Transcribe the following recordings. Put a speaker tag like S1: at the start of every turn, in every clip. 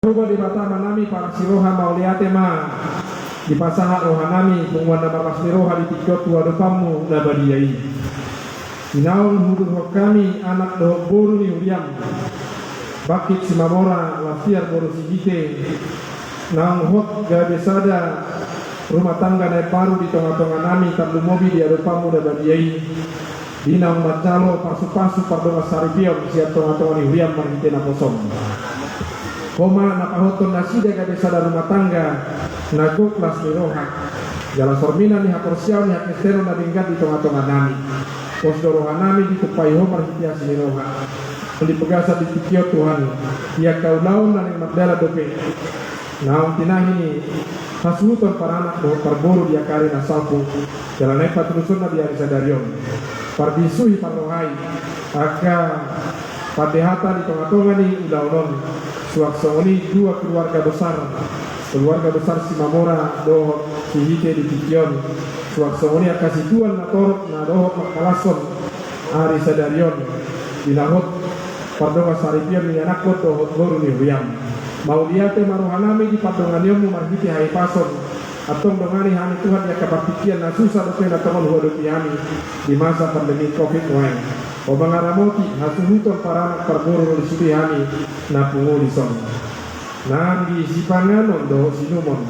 S1: Coba di mata manami para siroha mauliate ma di pasaha rohanami pengwana bakas roha di tikot tua depamu nabadiyai. Inaun hudur kami anak doh boru ni uriam bakit si mamora lafiar boru si hite naung hot gabe sada rumah tangga naik paru di tengah-tengah nami tablu mobi di depamu nabadiyai. Dinaung macalo pasu-pasu pardonga saripion siap tengah-tengah ni uriam marhite na kosong. Koma nakahoton nasida gabe sada rumah tangga nagok las miroha jala sormina ni hakorsiaw ni hakestero na dinggat di tengah-tengah nami pos doroha nami di tupai homar hitias miroha di pegasa di tikio Tuhan ia kau laun na ning magdala dope naung tinahi ni hasuton para anak doh parboru dia kari na salpu jala naik patrusun na biari sadarion parbisui parrohai aka padehata di tengah-tengah ni udah-udah suaksoni dua keluarga besar si Mamora doh si hite di Pikion suaksoni akasi duan natorok na doh makalason ari sadarion dinahot pardonga saripion ni anakot doh boru ni huyam mau liate maruhanami di pardonganiomu marhiti hai pason atong dongani hani Tuhan ya kabakikian na susah dope na tongon huadopi hani di masa pandemi COVID-19 o mangaramoti hasuhuton para anak parburu di sutihani na pungulison nanggi sipanganon do sinumon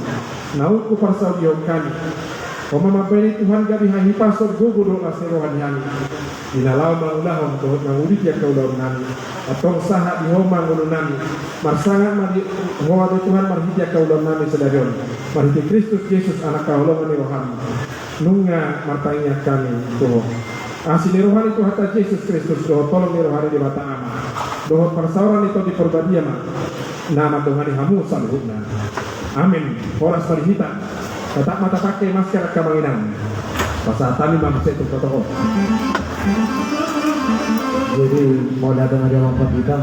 S1: nauku parsau diokani o mamapeni Tuhan gabi hahipasor gugu do aserohan yani inalau mangulahon do nangulit ya kaulahon nami atong saha di homa ngulunami marsangat mari hoa do Tuhan marhiti ya kaulahon nami sedarion marhiti Kristus Yesus anak kaulahon ni rohani nunga martainya kami Tuhan asli rohani itu hatta Yesus Kristus doh tolong ni rohani di mata ama doh persauran itu di perbadia ma nama Tuhan hamu saluhna amin horas parihita tetap mata pakai masker kamanginan pasal tani bangsa itu protokol.
S2: Jadi mau datang aja mampat kita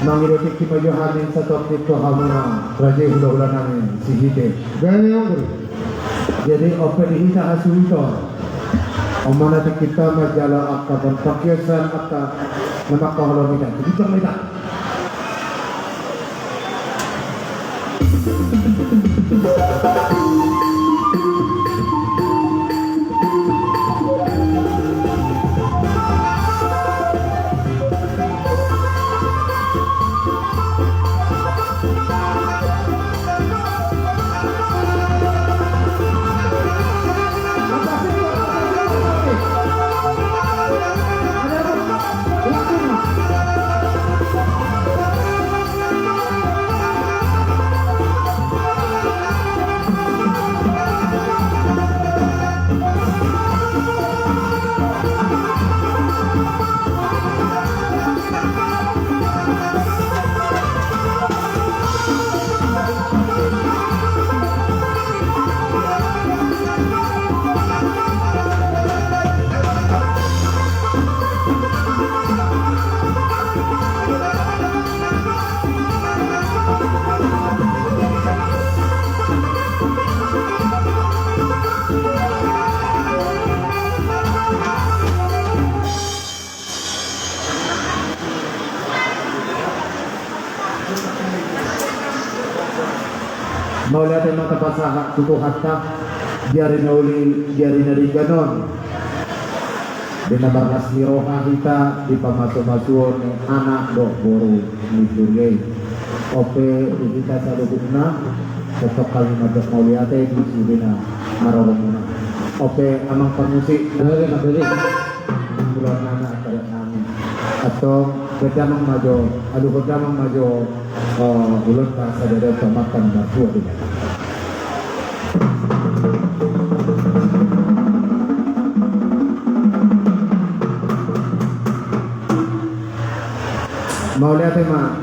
S2: mangirotik ki majo hamin satu itu hamuna raja udah namin si hite gaya nguri jadi open hita asuito omana kita majalah akka berpakiasan akka nama kahalo kita kita kita mau lihat mata pasaha tutuh hatta diari nauli diari nari ganon dina barnas miroha kita di pamaso-masuon anak dok boru nijurgay ope kita salubukna tetap kalimat dok mau lihat di sudina maroromuna ope amang permusik dari bulan anak kayak kami atau bedamang majo aduh bedamang majo bulan bahasa dari pemakan batu ini. Mau lihat tema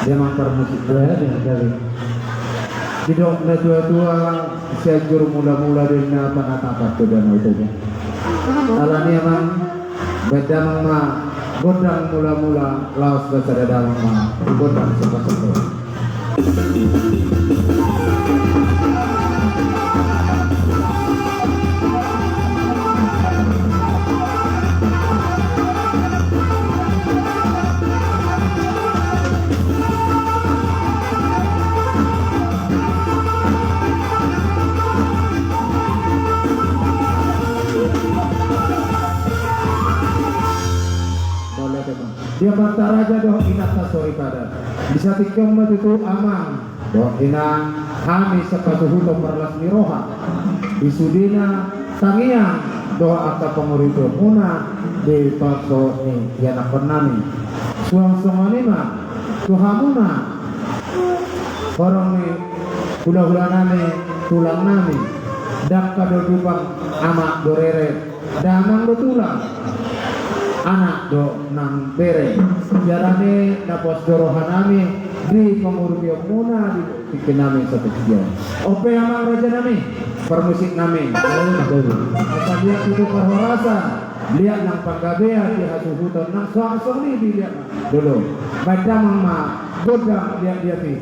S2: dia mangkar musik ya dari tidak na tua sejur mula-mula dengan penatapan tu dan itu alani emang beda mama godang mula-mula laos besar dalam mama godang sepas-sepas Dia bantara aja doh inata sorry pada. Bisa tikong matutu amang. Doh ina kami sepatu hutom perlas miroha. Isudina tangiang doh aka pengurito muna di paso ni yana pernami. Suang mah tuhamuna. Orang ni hula-hula nami tulang nami. Dak kado dupang amak dorere. Damang do tulang. Anak do nang bere jarane dapos dorohanami di pengurus muna di bikin nami satu video ope amang raja nami permusik nami apa lihat itu perhorasan lihat nang pagabea di hatu hutan nang soang ni dilihat dulu baca mama godang lihat dia ti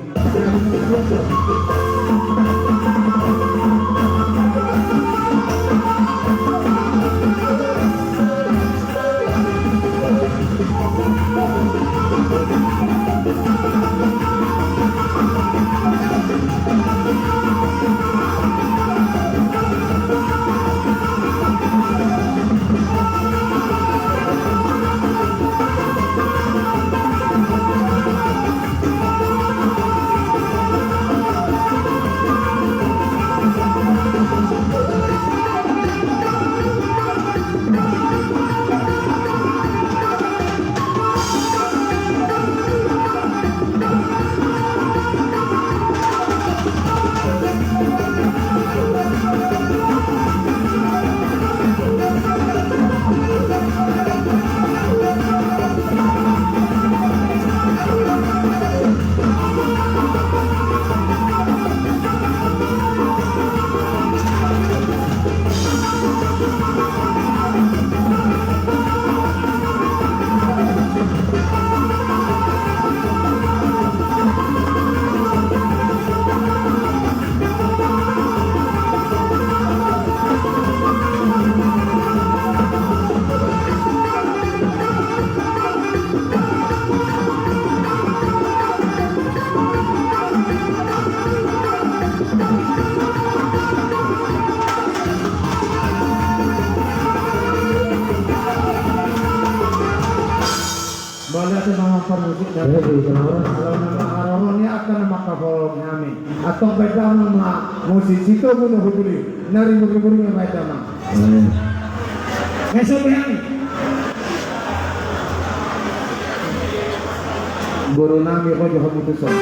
S2: kalau nama arahnya akan nama kafolog kami atau beda nama musisi itu pun hubungi nari hubungi beda nama. Esok yang guru nami kau juga putusan.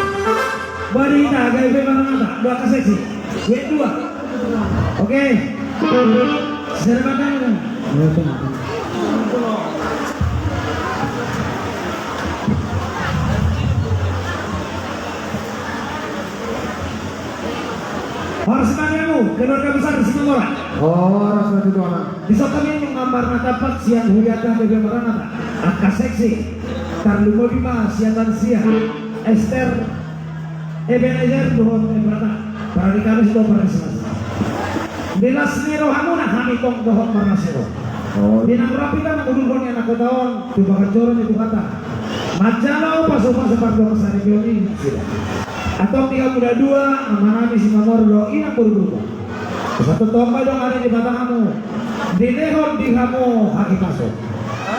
S2: Barita gaya bagaimana? Dua kasih dua. Oke. Serbatkan. Harus semangatmu, keluarga besar di Singapura. Harus nanti doa. Bisa kami menggambar dapat siang huriatan bagaimana? Angka seksi. Tarlumo bima siang dan siang. Esther, Ebenezer dohon berata. Para di kami sudah berismas. Dilas nero hamuna kami kong dohon marnasero. Dinang rapitan mengulurkan anak ketahuan. Coba kecoran itu kata. Majalah pasok seperti kesana bioni. Atau tiga muda dua amanami si mamor lo ina berubah satu tomba dong ada di batang kamu di lehor di kamu haki masuk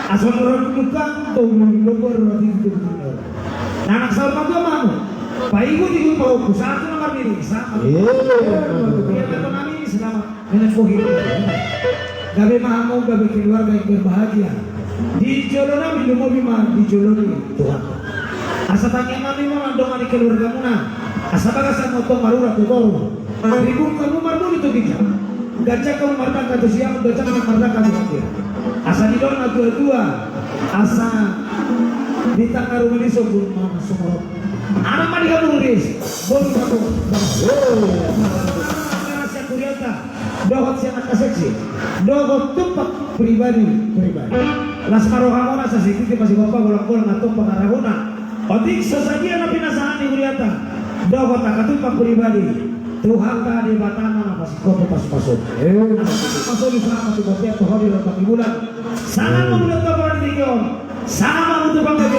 S2: asal orang bukan tuh lubur roti itu anak sahur matu kamu pak ikut mau pusat itu nomor diri sama dia kata nami selama nenek pohon gabe mahamu gabe keluarga yang berbahagia di jodoh nami lumah bima di jodoh Tuhan. Asa tanya mami mama dong ani keluarga muna. Asa bagasan motong marura tu tol. Ribu kamu marmu itu kita. Gaca kamu marta katu siang, gaca kamu marta katu siang. Asa di dona dua. Asa di tangga rumah ini sobun mama semua. Anak mandi kamu nulis. Bolu kamu. Rahasia kuriata. Dohot si anak seksi. Dohot tempat pribadi. Las maroha mona sa sikiti pasi bapak bolak-bolak ngatung pangarahuna. Otik sesajian na pinasahan ni Huriata. Dapat takatupak pribadi. Tuhan ka di batana masih kopi pas-pasok. Pasok di selama tu kopi atau hari dapat bulan. Sangat memulat kabar di Tigor. Sangat untuk bangga di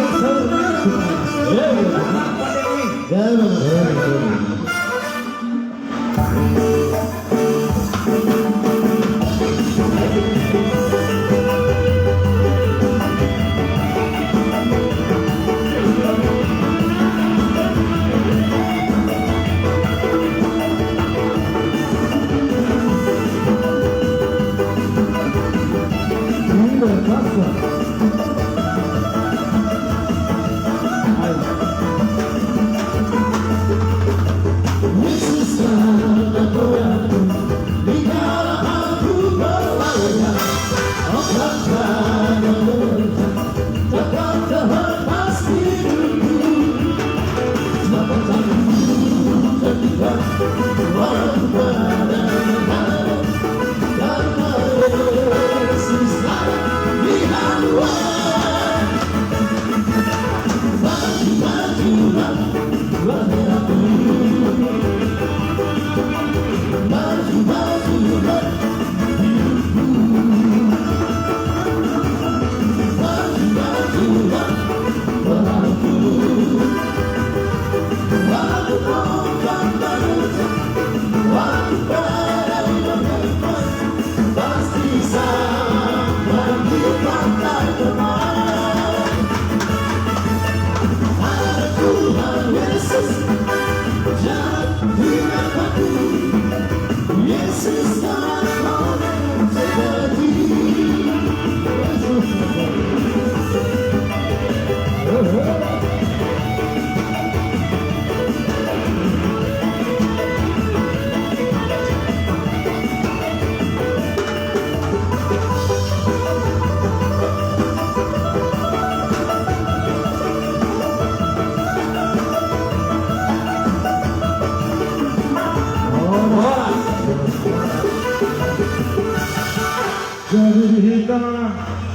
S1: Jadi kita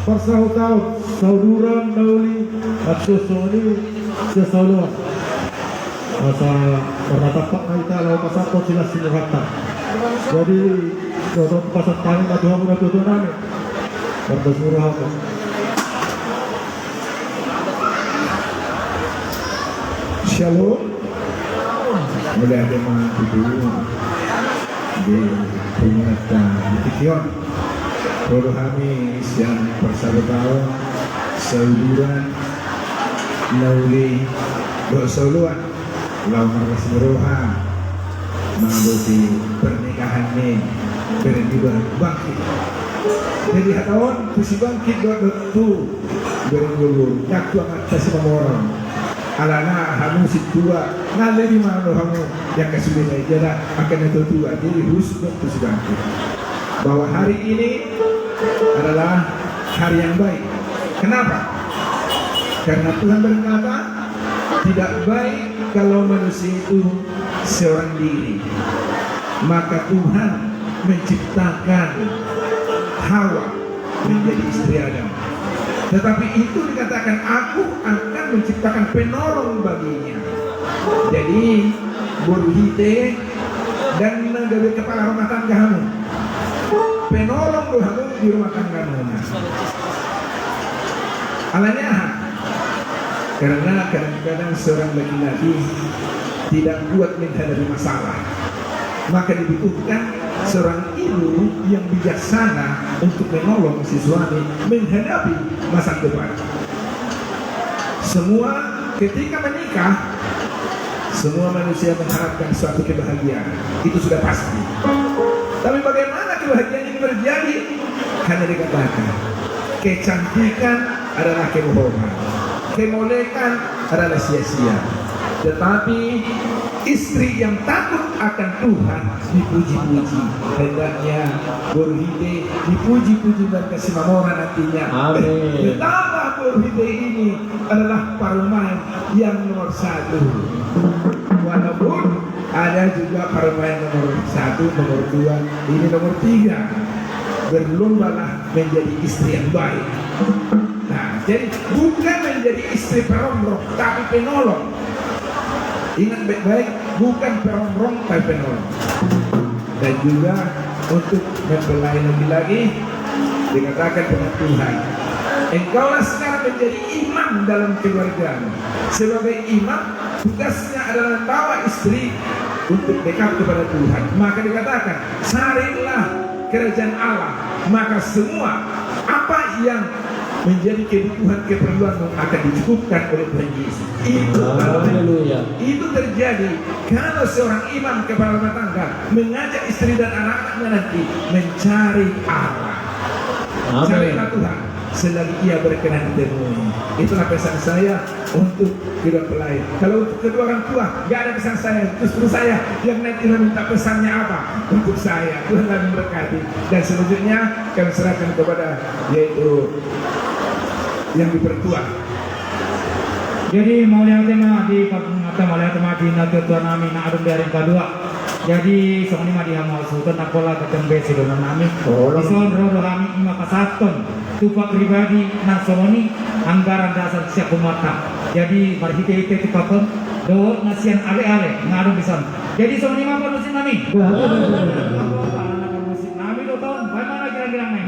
S1: persahutan sauduran dauli atau soni sesaluan masa peratapak kita lalu pasal sila sinuhata. Jadi kalau pasal tani batu hamu dan tutup nami berdoa apa? Shalom. Mulai ada mati dulu di peringatan Tikion. Guru kami yang persahabatan sauduran nauli dosauluan lau markas meroha mengambil pernikahan ini beribadah bangkit. Jadi hatawan pusi bangkit tu berengulu yaktu amat kasih orang alana hamu situa ngaleri mana hamu yang kesulitan ijazah akan itu tua. Jadi khusus pusi bangkit bahwa hari ini adalah hari yang baik. Kenapa? Karena Tuhan berkata tidak baik kalau manusia itu seorang diri. Maka Tuhan menciptakan Hawa menjadi istri Adam. Tetapi itu dikatakan aku akan menciptakan penolong baginya. Jadi Burhite dan dari kepala rumah tangga kamu penolong kamu di rumah tangga kamu. Alanya karena kadang-kadang seorang laki-laki tidak kuat menghadapi masalah, maka dibutuhkan seorang ibu yang bijaksana untuk menolong si suami menghadapi masa depan. Semua ketika menikah, semua manusia mengharapkan suatu kebahagiaan, itu sudah pasti. Tapi bagaimana kebahagiaan ini terjadi? Hanya dikatakan kecantikan adalah kebohongan, kemolekan adalah sia-sia. Tetapi istri yang takut akan Tuhan dipuji-puji. Hendaknya Burhite dipuji-puji dan kasih mamora nantinya.
S2: Amin.
S1: Betapa Burhite ini adalah paruman yang nomor 1. Walaupun ada juga paruman nomor 1, nomor 2, ini nomor 3. Berlombalah menjadi istri yang baik. Nah, jadi bukan menjadi istri perongrong, tapi penolong. Ingat baik-baik, bukan perongrong tapi penolong. Dan juga untuk mempelai lagi-lagi dikatakan dengan Tuhan, engkaulah sekarang menjadi imam dalam keluargamu. Sebagai imam, tugasnya adalah bawa istri untuk dekat kepada Tuhan. Maka dikatakan, carilah kerajaan Allah, maka semua apa yang menjadi kebutuhan keperluan akan dicukupkan oleh Tuhan Yesus. Itu terjadi kalau seorang imam kepala rumah tangga mengajak istri dan anak-anaknya nanti mencari Allah. Carilah Tuhan selagi ia berkenan ditemui. Itulah pesan saya untuk kedua pelai. Kalau untuk kedua orang tua gak ada pesan saya, justru saya yang nanti meminta pesannya apa untuk saya. Tuhan memberkati. Dan selanjutnya kami serahkan kepada yaitu yang dipertua.
S3: Jadi maulia tema di pagungatan maulia tema di natutuan nami na adum dari kedua. Jadi song lima di hamal sultan akola ketembe sidonan nami. Ison rodo kami ima kasaton tupak pribadi na sononi anggaran dasar siap kumata. Jadi marhite ite tipakon do nasian ale-ale ngadum bison. Jadi song lima panusin nami. Musik nami do tahun bagaimana kira-kira main?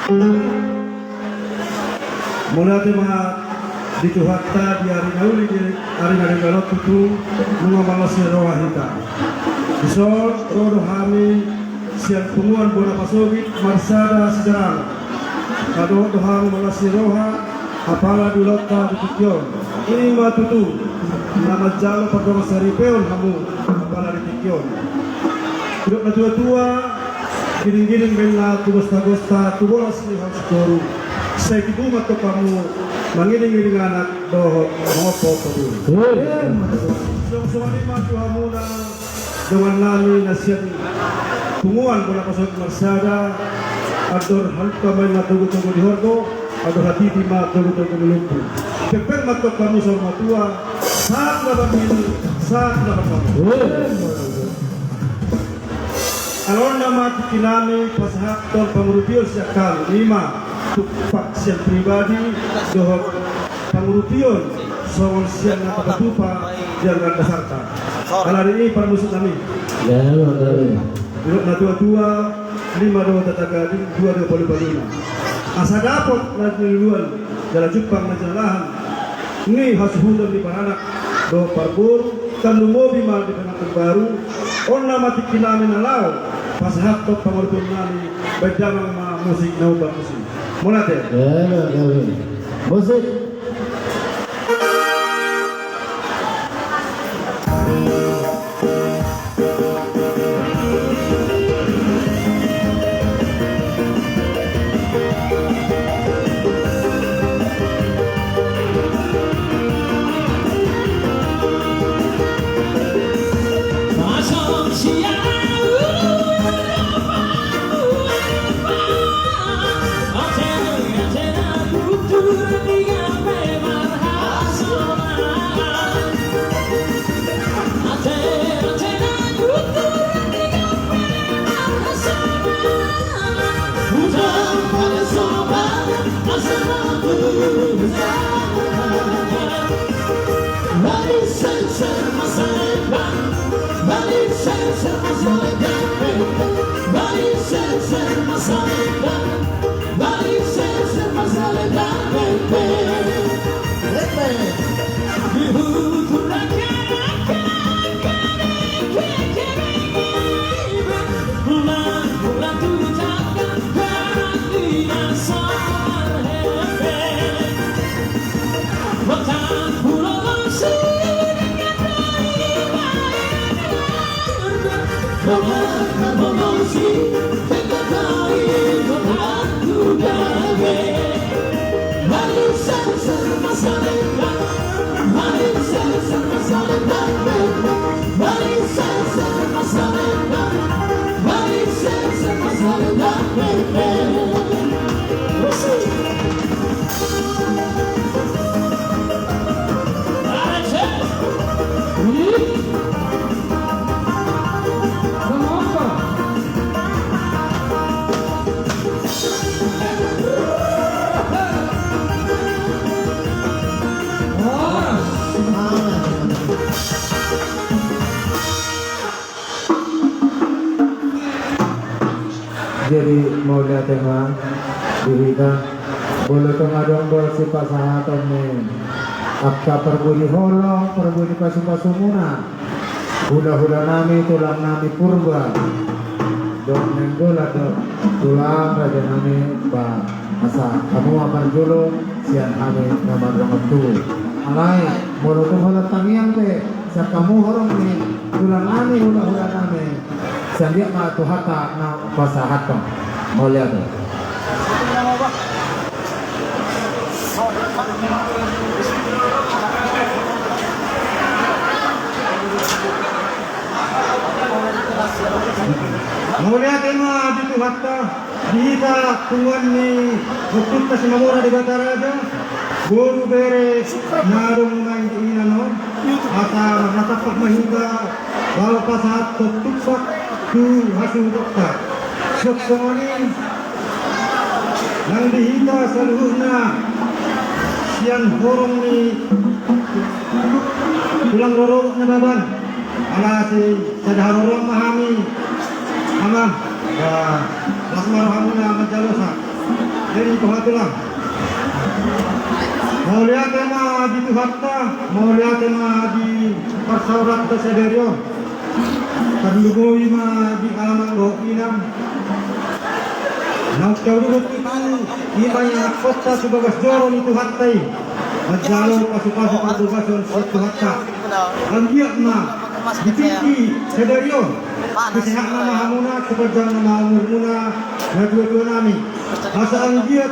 S4: Mula tema dituhatta di hari nauli di hari galot itu mengamalasi roha hita. Isol rodo hami siang punguan bona pasogi marsada sejarah. Kado doham malasi roha apala dulota ditikyon. Ini matutu nama jalo padong saripeon hamu apala ditikyon. Hidup na tua-tua giring-giring bela tugosta-gosta tubolas ni harus koru. Saya kibumat to kamu mangiring-giring anak doho ngopo kamu. Song-song lima tuhamu na dengan nami nasihat punguan bola pasok marsada ador halka may matugo-tugo di hordo ador hatiti matugo-tugo di lumpu. Kepeng matok kamu sama tua saat laban ini saat laban kamu. Alon nama kinami pasahak tol pangurutio siakal 5 tupak siang pribadi dohok pangurution soal siang nakapatupa jangan dasarta. Kalau ini para musuh kami. Duduk na tua-tua 5 doh tatagadi 2 doh palu-paluna. Asa dapot na niluluan dalam Jepang na jalahan. Ini hasuhudan di paranak doh parbur kan lumobi mal di penakut baru. On nama kinami nalau pasahak top pangurutio nami bedamang musik na ubah musik. Mulate.
S2: Musik. Jadi mau lihat tema dirikan boleh tengadong si pasahaton nih apka perbudi holong perbudi pasumuna hula-hula nami tulang nami purba dong nenggola dong tulang raja nami ba asa kamu akan julung sian kami nama dong tu alai boleh tuh holat tangiang teh siap kamu horong nih tulang nami hula-hula nami sandia ma tuhata na pasahaton mau lihat tuh.
S4: Mulia tema dito hatta dita tuan ni bukta si mamura di Bataraja guru bere narong ngai inano ata natapak mahiga bawa pasat tupak tu hasu dokta sok songoni nang dihita saluhna sian horong ni tulang rorok na baban ala si sadharorong mahami Aman, lasmar hamuna majalosa. dari Tuhatulang. Mau lihat tema di Tuhatta, mau lihat tema di Persaurat Sederion. Tandugoi ma di alaman do inam. Nang kau iba yang kota sebagai joro ni Tuhattai. Majalo pasu-pasu pasu-pasu Tuhatta. Ambiak ma di tinggi Sederion. Kesehat nama hamuna, keperjaan nama hamuna, dua-dua nami. Asal dia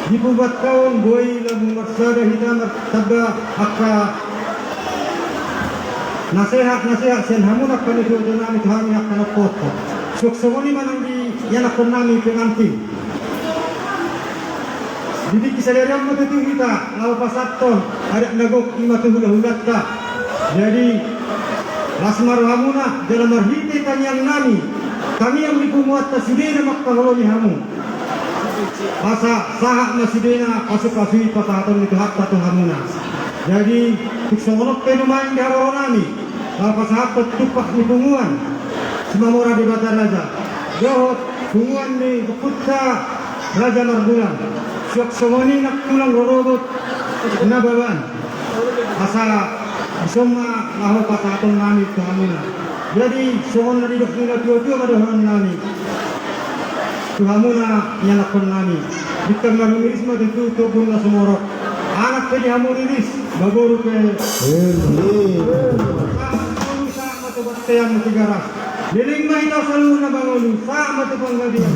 S4: dibuat kawan boy lagu maksada hitam tabda akka nasihat sen hamuna kan itu nami kami akan foto. Sok semoni manang di yang akan nami pengantin. Jadi kesadaran mata tu kita lalu pasaton ada nagok lima tu hula ta. Jadi Lasmar hamuna dalam arhite tanyang nami kami yang dipumuat tasidena maktaholoni hamu asa sahak nasidena pasu-pasui pasahaton itu hak tatu hamuna jadi tiksonok penumain di haro nami kalau pasahat tupak ni punguan semamora di Batar Raja johot punguan ni Keputta Raja Marbulan syok somoni nak tulang rorobot nabawan asa semua lahu pasahaton nami itu hamuna jadi sohon na didok nila tiyo-tiyo madohon nami Tuhamuna nyalakon nami Bikang marumiris matutu tubun na sumorok anak pe di hamuriris bagoru pe sama matubat teyang matigaras liling mahitaw sa luna bangolu sama matupang gadiyan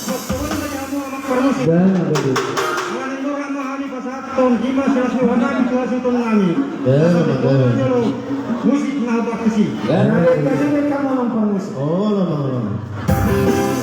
S4: Pagkawan na di hamu amak parmusik Anganin mo ang mahali pasahaton Hima sila suhanami tuhasuton nami musik na habak kasi kasi may kamu ng pangmusik
S2: lamang.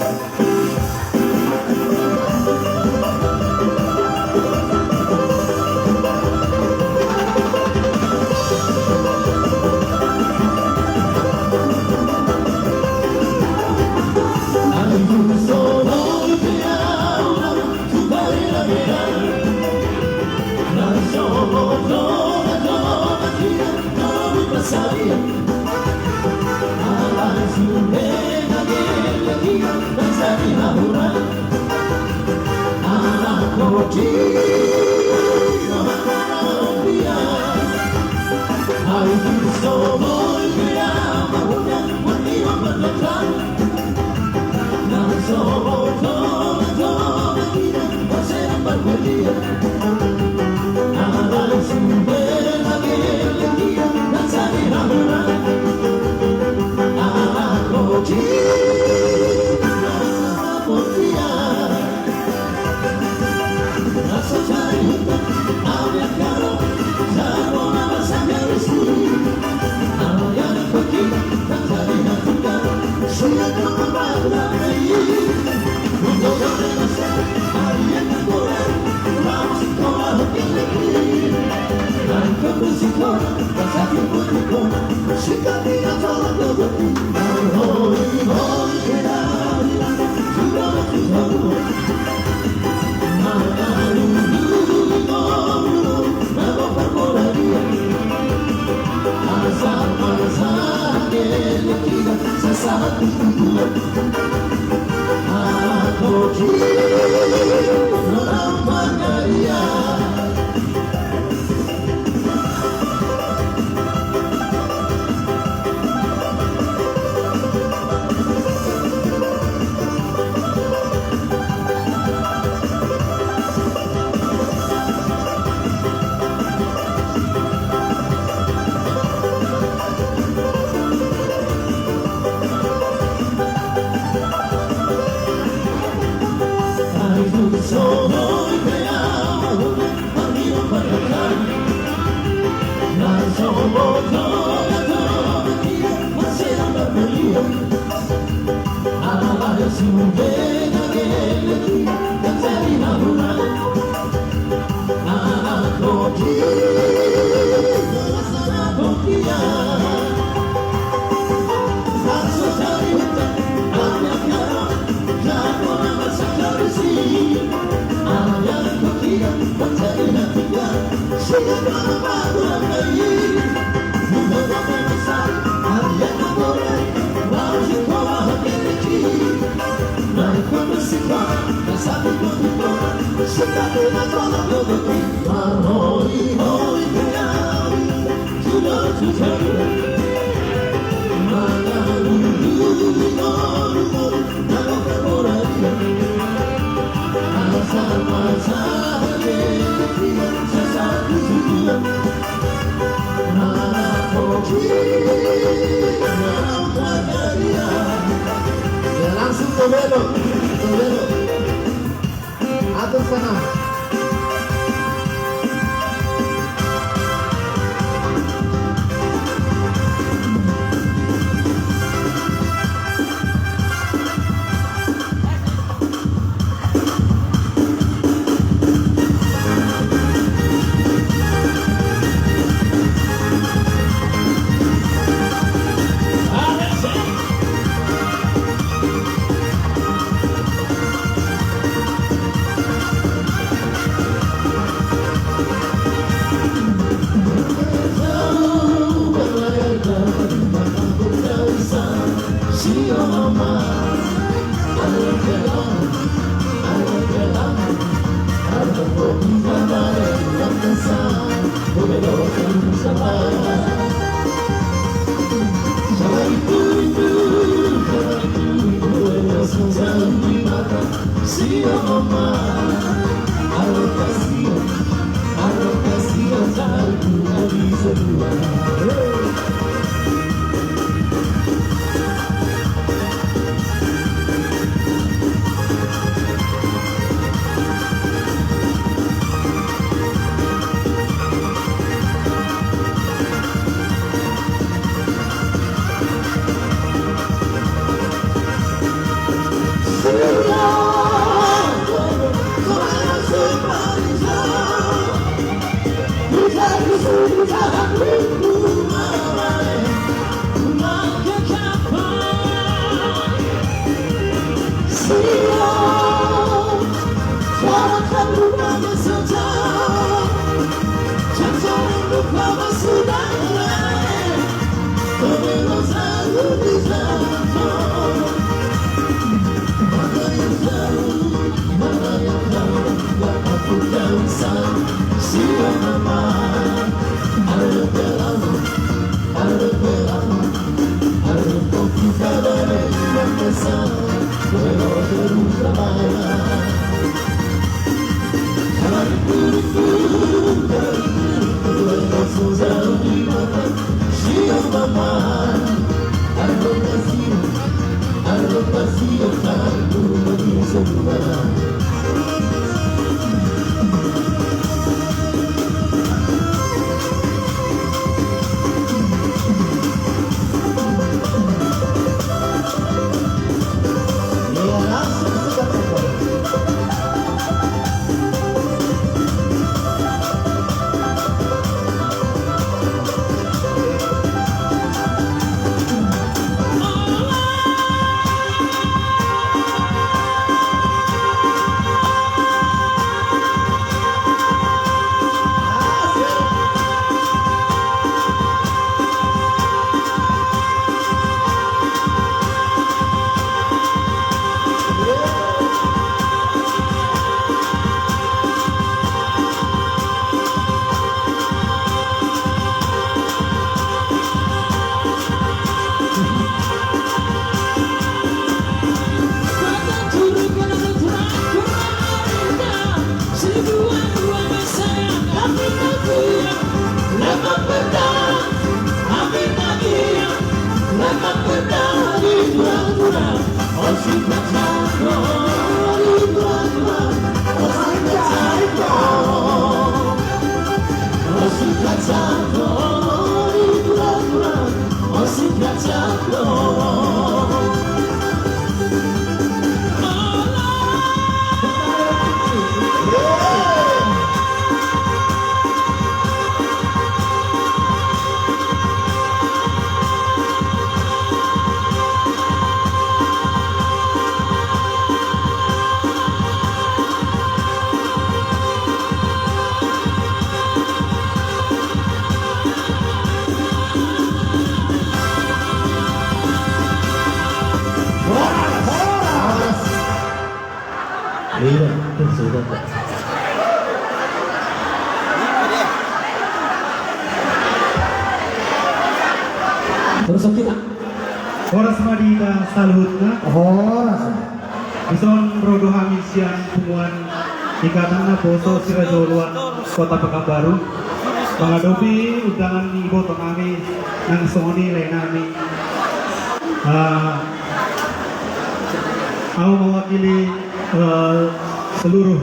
S5: Quando se
S2: Ya langsung ke belok, atur sana. Iya, itu sudah.
S5: Terus kita
S3: Horas madita salutna
S2: Oh, rasanya.
S3: Ison rodo hamisian hubungan ikatan na poso Sirajoluan Kota Pekanbaru mengadopi undangan ibu kami nang songoni lenami aku mewakili seluruh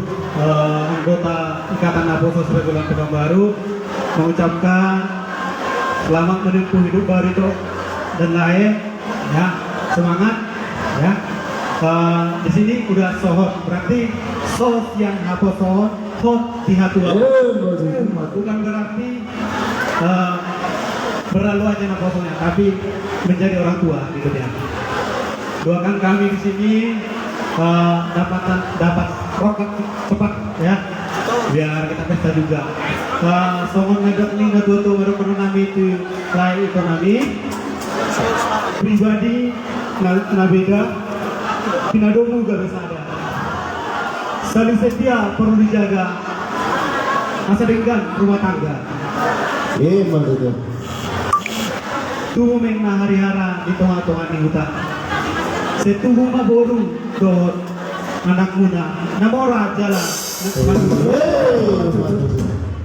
S3: anggota ikatan na poso Sirajoluan Pekanbaru mengucapkan selamat menempuh hidup baru itu dan lain ya, semangat ya. Di sini udah sohot, berarti sohot yang hapus sohot, hot di hatua. Bukan berarti berlalu aja naposnya, tapi menjadi orang tua gitu ya. Doakan kami di sini dapat rokat cepat ya, biar kita pesta juga. Songon ngajak nih ngadua tuh baru nami itu lain ekonomi pribadi nabeda pinadomu gak bisa ada saling setia perlu dijaga masa denggan rumah tangga
S2: Iya, betul.
S3: tuh mengna hari-hara di tengah-tengah di hutan setuhu maboru dohot anak muda namora jalan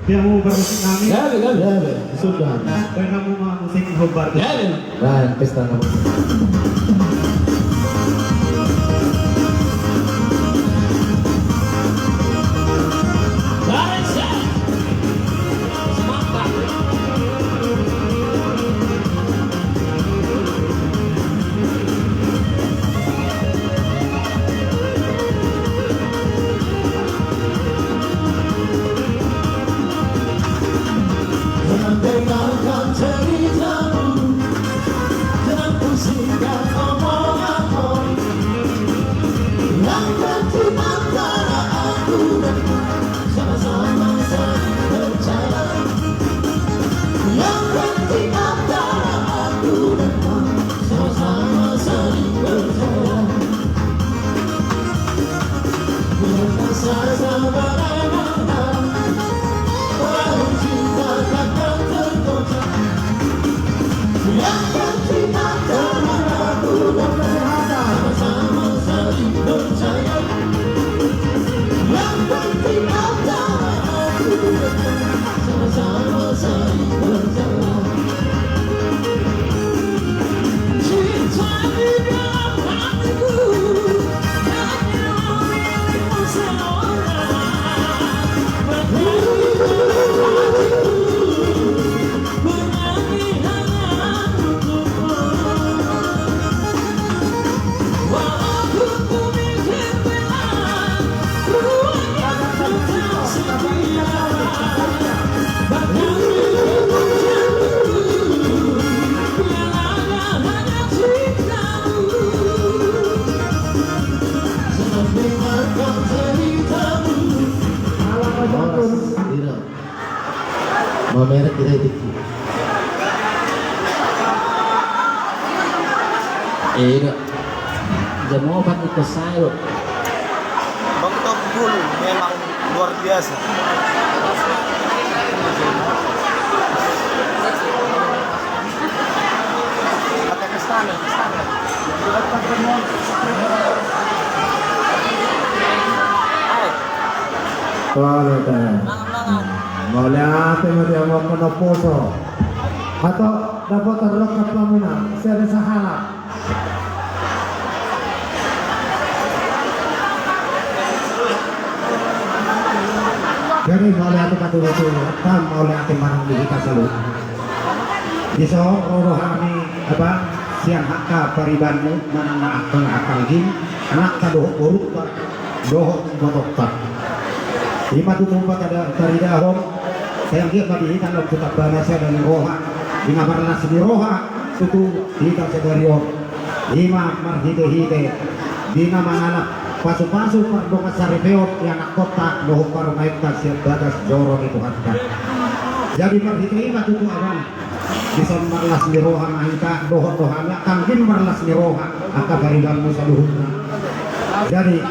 S3: dia mau bermusik kami
S5: ya.
S2: Sudah.
S3: dan kamu mau musik hobar
S2: Nah, pesta nama.
S5: Mendengarkan ceritamu dengan pusing dan omong-omong yang penting antara aku dan sama-sama saling percaya. Yang penting antara aku dan sama-sama saling percaya. Biarkan saja bagaimana perahu cinta takkan tergoncang. Yang penting antara aku dan sama-sama saling percaya. Yang penting antara aku dan sama-sama saling percaya. Cinta di dalam hatiku hanya milikmu seorang. Berdiri dalam hatiku bernyanyi hanya untukmu. Walaupun ku mikir benar ruang yang tak setia. Bahkan hidupku jatuh biarlah hanya cintamu. Sedang dengarkan ceritamu.
S2: Tidak. Mau merek kita itu.
S5: Iya. Jangan obat itu saya.
S6: Bang Togul memang luar biasa. Pakai kestana.
S2: Kalau mau lihat mati mau kena poso atau dapat terlekat pamina saya sahala. Jadi mau lihat betul-betul kan mau lihat marang di kita selalu. Di roh kami apa siang hakka paribanmu mana akal gin anak kadoh buruk doh botok. Lima tutumpat ada dari dahom saya lihat tadi kalau kita bahasa dari roha lima marnas di roha tutu kita sedari lima marhite lima manganak pasu-pasu pardongan saripeo yang kota doh paru naik kasih batas jorong itu hatta jadi marhite lima tutu awan bisa marlas di roha mahita doh-dohanya kangin marlas di roha angka baridanmu saluhuna jadi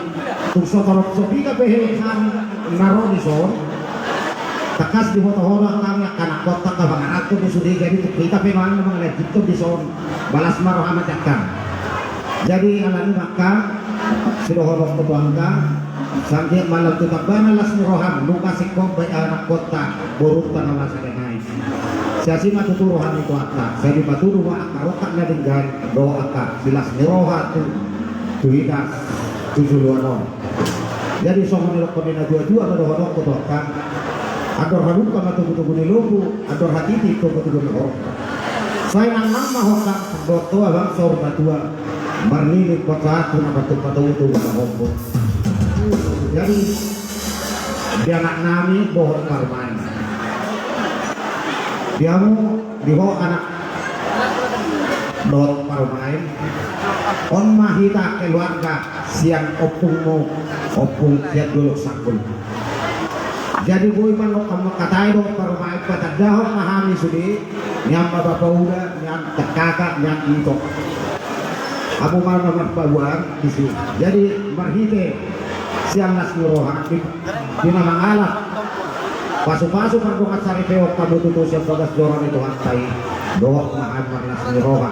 S2: Kung sobi ka pehe kami naro di son, takas di hoto-hoto kami kanak kota ka bangarat ko di sudi jadi kita peman mga legit di son balas maro amat yakkan. Jadi alani maka sudah horok ke bangka sampai malam tu tak banalas rohan luka sikop bayi anak kota buruk tanah masa dengai. Saya simak tuturuhan itu akak. Saya dipaturuh akak rokak na dengan doa akak bilas niroha tu tuhidas tujuluanon. Jadi soal nilokon na dua-dua ada horok ke doakan. Ador haluka matutugu nilugu ador hati itu betul horok. Saya nang mahokak doa bang sor batua. Marnilik patu na patu itu mahokok. Jadi dia anak nami bohong karmain. Dia mau dibawa anak dot parmain. On mahita keluarga siang opung tiap dulu sakun. Jadi boy man kamu katai dot parmain pada dahok mahami sudi. Nyam bapak udah nyam kakak nyam itu. Abu mal nomor pabuan di sini. Jadi marhite siang nas nurohan di mangalah. Pasu-pasu perbukat sari peok kamu tutus yang bagas joran itu hantai doa mahan warna seniroha.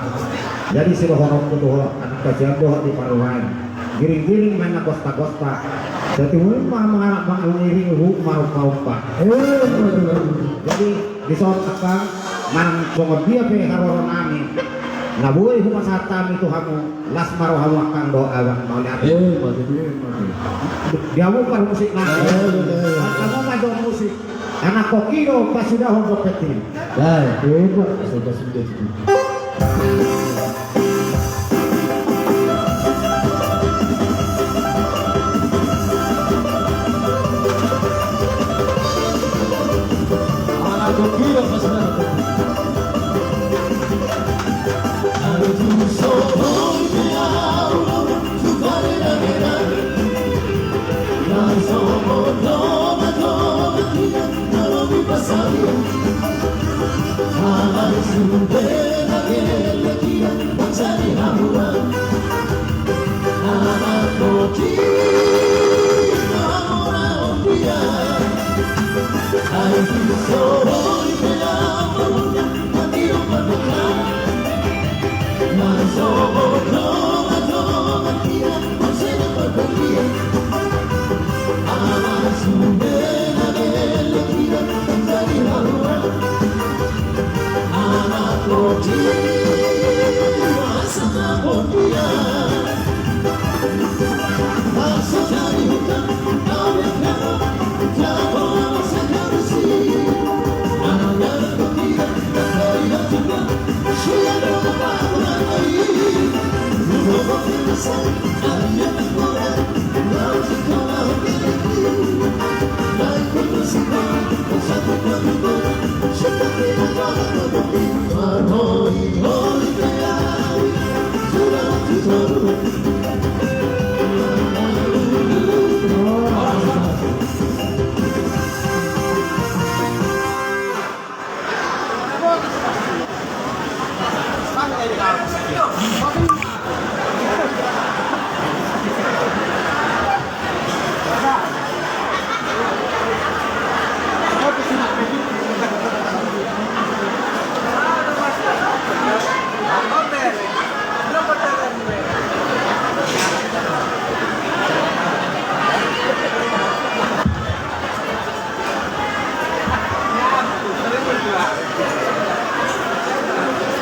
S2: Jadi si horok itu anak kajian doa di paruhan giring-giring main na kosta-kosta jadi mungkin mah mengiring mau pak. Jadi di soal akang manang songon dia pe haroron nami nabuhi humas hatam itu kamu las maro hamu akang doa bang mau lihat dia mau par musik nami kamu mah musik anak kokino pas sudah honok petin.
S5: Dah, sudah. Anak kokino pas sudah.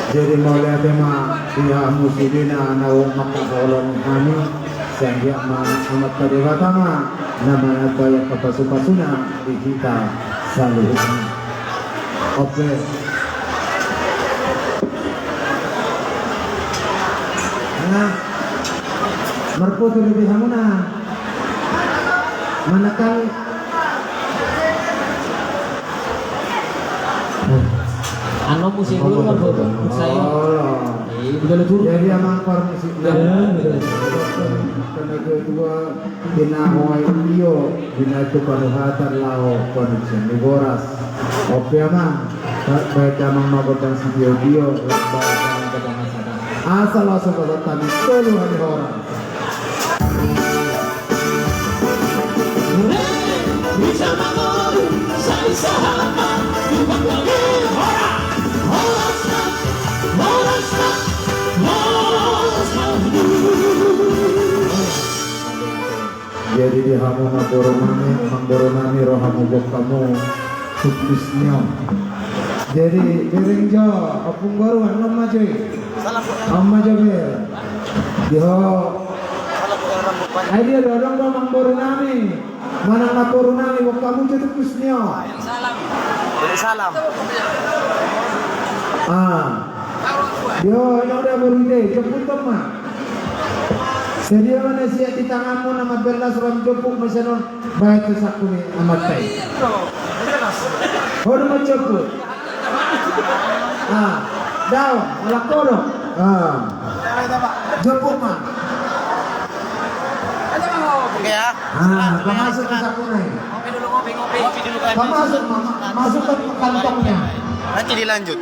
S2: Jadi mulai tema dia muslimina naung makakolon kami sehingga amat kadewatama namanya kaya kapasu-pasuna di kita selalu. Oke. Nah, merputu lebih hamuna. Manakal
S5: Ano musik dulu kan foto saya. Betul.
S2: Jadi amang permisi. Karena kedua dinahoy iyo dinatu paruhatan lao connection liboras. Oke amang baik amang magotan si bio asal asal kami telu hari orang. Jadi di hamu mangboronami rohamu kamu sukses nyo. Jadi beringjo apung baru anom majoy.
S6: Salam po yan.
S2: Amma jabe. Diho
S6: Salam po yan rambut pa.
S2: ay dia dorong ba mangboronami. Manang naporonami wag kamu sukses nyo.
S6: Dari salam.
S2: Yo, ini udah beride, jemput mah. Sedia mana siap di tanganmu nama belas ram jemput mesenon baik kesakuni amat tay. Hodo menjemput. Daun, alak kodo. Jemput mah.
S6: Oke ya.
S2: Masuk ke sakunai.
S6: Ngopi dulu, ngopi dulu kan.
S2: Masuk, masuk ke kantongnya.
S6: Nanti dilanjut.